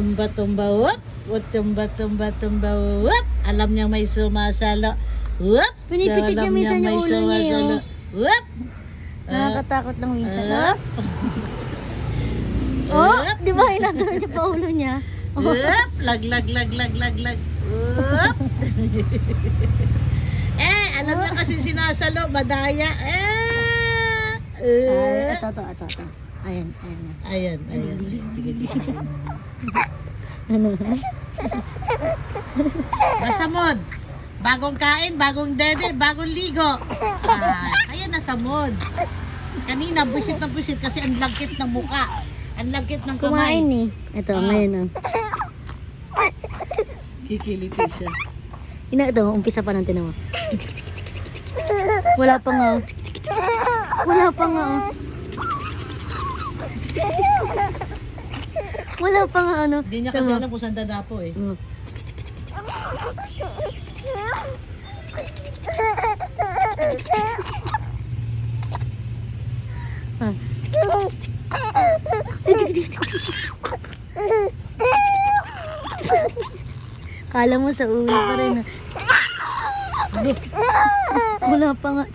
Tumba-tumba, whoop. Tumba-tumba-tumba, whoop. Alam niyang may sumasalo. Whoop. Pinipitik niya minsan yung ulo niya. Whoop. Nakakatakot lang minsan. Whoop. Oh, di ba inagano niya pa ulo niya? Whoop. Lag. Whoop. Alam na kasi sinasalo, madaya. Ito. Ayan. Ayan. Ano? Nasa mod. Bagong kain, bagong dede, bagong ligo. Ayan, nasa mod. Kanina, busit kasi ang lagkit ng muka. Ang lagkit ng kamay. Kumain eh. Ito, ngayon Kikiliti siya. Ito, umpisa pa ng tinawa. Wala pa nga. Wala pa nga. Wala pa nga ano. Hindi niya kasi alam kung saan dadapo eh. Kala mo sa ulo pa rin. Wala pa nga.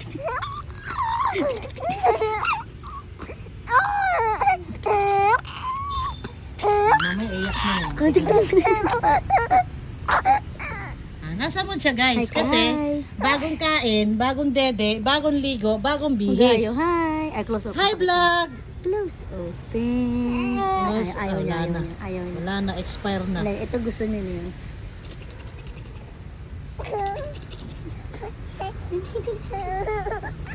May iyak na yan. Nasa mod siya guys. Kasi bagong kain, bagong dede, bagong ligo, bagong bihis. Hi. Ay, close open. Hi vlog! Close open. Ayaw niya. Wala na, expire na. Ito gusto niya yun.